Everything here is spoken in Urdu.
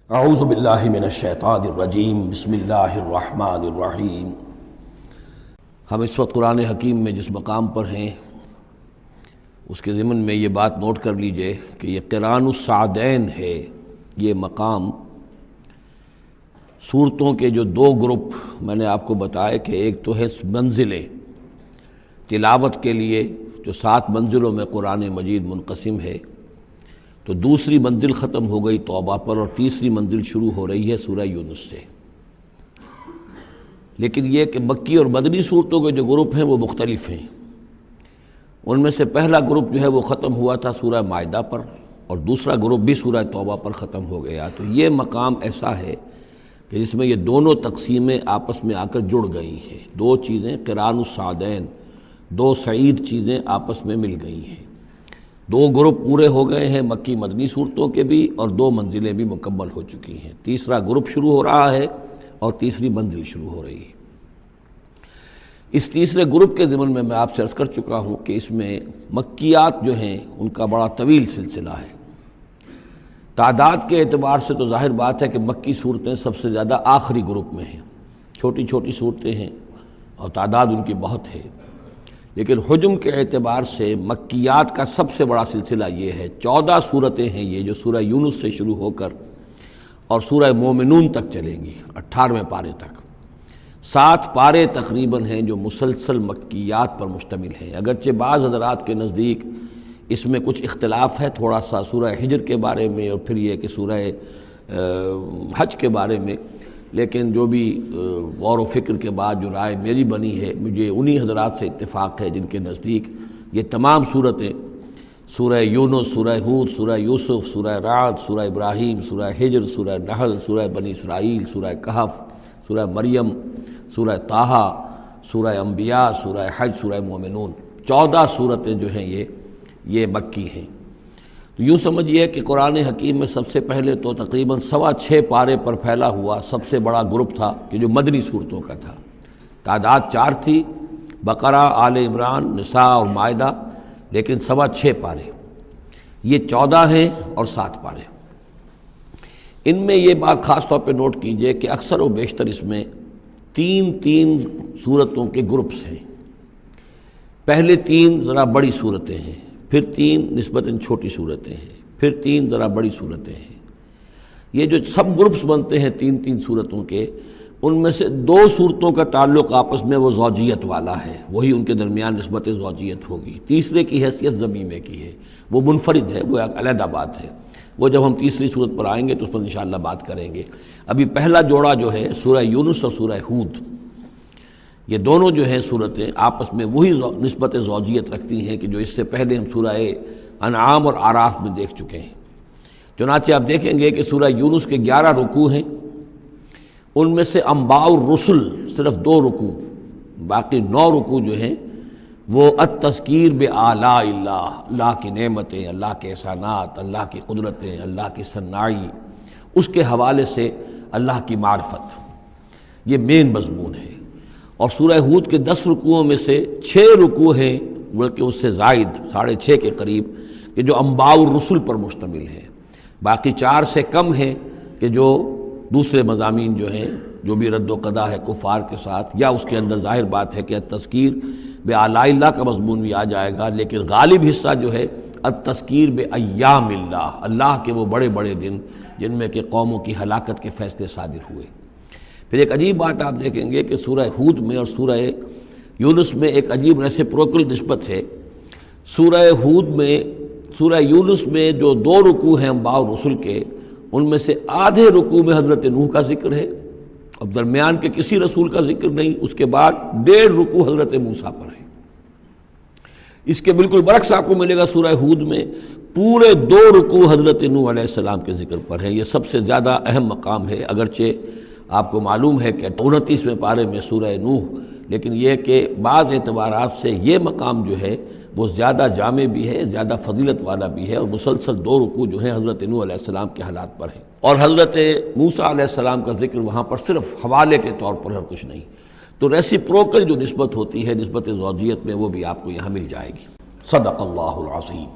اعوذ باللہ من الشیطان الرجیم بسم اللہ الرحمن الرحیم۔ ہم اس وقت قرآن حکیم میں جس مقام پر ہیں اس کے ضمن میں یہ بات نوٹ کر لیجئے کہ یہ قران الصعدین ہے۔ یہ مقام صورتوں کے جو دو گروپ میں نے آپ کو بتایا کہ ایک تو ہے منزلیں تلاوت کے لیے جو 7 منزلوں میں قرآن مجید منقسم ہے، تو دوسری منزل ختم ہو گئی توبہ پر اور تیسری منزل شروع ہو رہی ہے سورہ یونس سے۔ لیکن یہ کہ مکی اور مدنی صورتوں کے جو گروپ ہیں وہ مختلف ہیں۔ ان میں سے پہلا گروپ جو ہے وہ ختم ہوا تھا سورہ مائدہ پر، اور دوسرا گروپ بھی سورہ توبہ پر ختم ہو گیا۔ تو یہ مقام ایسا ہے کہ جس میں یہ دونوں تقسیمیں آپس میں آ کر جڑ گئی ہیں۔ دو چیزیں قران الصعدین، دو سعید چیزیں آپس میں مل گئی ہیں۔ دو گروپ پورے ہو گئے ہیں مکی مدنی صورتوں کے بھی، اور 2 منزلیں بھی مکمل ہو چکی ہیں۔ تیسرا گروپ شروع ہو رہا ہے اور تیسری منزل شروع ہو رہی ہے۔ اس تیسرے گروپ کے ضمن میں آپ سے عرض کر چکا ہوں کہ اس میں مکیات جو ہیں ان کا بڑا طویل سلسلہ ہے۔ تعداد کے اعتبار سے تو ظاہر بات ہے کہ مکی صورتیں سب سے زیادہ آخری گروپ میں ہیں، چھوٹی چھوٹی صورتیں ہیں اور تعداد ان کی بہت ہے۔ لیکن حجم کے اعتبار سے مکیات کا سب سے بڑا سلسلہ یہ ہے۔ 14 صورتیں ہیں یہ جو سورہ یونس سے شروع ہو کر اور سورہ مومنون تک چلیں گی، 18ویں پارے تک۔ 7 پارے تقریباً ہیں جو مسلسل مکیات پر مشتمل ہیں۔ اگرچہ بعض حضرات کے نزدیک اس میں کچھ اختلاف ہے تھوڑا سا سورہ حجر کے بارے میں اور پھر یہ کہ سورہ حج کے بارے میں، لیکن جو بھی غور و فکر کے بعد جو رائے میری بنی ہے، مجھے انہی حضرات سے اتفاق ہے جن کے نزدیک یہ تمام صورتیں سورہ یونس، سورہ ہود، سورہ یوسف، سورہ رعد، سورہ ابراہیم، سورہ حجر، سورہ نحل، سورہ بنی اسرائیل، سورہ کہف، سورہ مریم، سورہ طٰہٰ، سورہ انبیاء، سورہ حج، سورہ مومنون، 14 صورتیں جو ہیں یہ مکی ہیں۔ تو یوں سمجھیے کہ قرآن حکیم میں سب سے پہلے تو تقریباً 6.25 پارے پر پھیلا ہوا سب سے بڑا گروپ تھا کہ جو مدنی صورتوں کا تھا۔ تعداد 4 تھی، بقرہ، آل عمران، نساء اور مائدہ، لیکن 6.25 پارے۔ یہ 14 ہیں اور 7 پارے۔ ان میں یہ بات خاص طور پہ نوٹ کیجئے کہ اکثر و بیشتر اس میں 3 صورتوں کے گروپس ہیں۔ پہلے 3 ذرا بڑی صورتیں ہیں، پھر 3 نسبتاً چھوٹی صورتیں ہیں، پھر 3 ذرا بڑی صورتیں ہیں۔ یہ جو سب گروپس بنتے ہیں 3 صورتوں کے، ان میں سے 2 صورتوں کا تعلق آپس میں وہ زوجیت والا ہے، وہی ان کے درمیان نسبت زوجیت ہوگی۔ تیسرے کی حیثیت ضمیمے کی ہے، وہ منفرد ہے، وہ ایک علیحدہ بات ہے۔ وہ جب ہم تیسری صورت پر آئیں گے تو اس پر انشاءاللہ بات کریں گے۔ ابھی پہلا جوڑا جو ہے سورہ یونس اور سورہ ہود، یہ دونوں جو ہیں صورتیں آپس میں وہی نسبت زوجیت رکھتی ہیں کہ جو اس سے پہلے ہم سورہ انعام اور اعراف میں دیکھ چکے ہیں۔ چنانچہ آپ دیکھیں گے کہ سورہ یونس کے 11 رکوع ہیں، ان میں سے انباء الرسل صرف 2 رکوع، باقی 9 رکوع جو ہیں وہ التذکیر بآلاء اللہ، اللہ کی نعمتیں، اللہ کے احسانات، اللہ کی قدرتیں، اللہ کی صناعی، اس کے حوالے سے اللہ کی معرفت، یہ مین مضمون ہے۔ اور سورہ ہود کے 10 رکوعوں میں سے 6 رکوع ہیں بلکہ اس سے زائد 6.5 کے قریب کہ جو انباء الرسل پر مشتمل ہیں، باقی 4 سے کم ہیں کہ جو دوسرے مضامین جو ہیں، جو بھی رد و قضا ہے کفار کے ساتھ، یا اس کے اندر ظاہر بات ہے کہ التذکیر بآلاء اللہ کا مضمون بھی آ جائے گا، لیکن غالب حصہ جو ہے التذکیر بایام اللہ، اللہ کے وہ بڑے بڑے دن جن میں کہ قوموں کی ہلاکت کے فیصلے صادر ہوئے۔ پھر ایک عجیب بات آپ دیکھیں گے کہ سورہ ہود میں اور سورہ یونس میں ایک عجیب ریسیپروکل نسبت ہے۔ سورہ ہود میں، سورہ یونس میں جو 2 رکوع ہیں انباء الرسل کے، ان میں سے آدھے رکوع میں حضرت نوح کا ذکر ہے، اب درمیان کے کسی رسول کا ذکر نہیں، اس کے بعد 1.5 رکوع حضرت موسیٰ پر ہے۔ اس کے بالکل برعکس آپ کو ملے گا سورہ ہود میں پورے 2 رکوع حضرت نوح علیہ السلام کے ذکر پر ہے۔ یہ سب سے زیادہ اہم مقام ہے، اگرچہ آپ کو معلوم ہے کہ 29ویں پارے میں سورہ نوح، لیکن یہ کہ بعض اعتبارات سے یہ مقام جو ہے وہ زیادہ جامع بھی ہے، زیادہ فضیلت والا بھی ہے، اور مسلسل 2 رکوع جو ہیں حضرت نوح علیہ السلام کے حالات پر ہیں، اور حضرت موسیٰ علیہ السلام کا ذکر وہاں پر صرف حوالے کے طور پر ہے، کچھ نہیں۔ تو ریسیپروکل جو نسبت ہوتی ہے، نسبت زوجیت میں، وہ بھی آپ کو یہاں مل جائے گی۔ صدق اللہ العظیم۔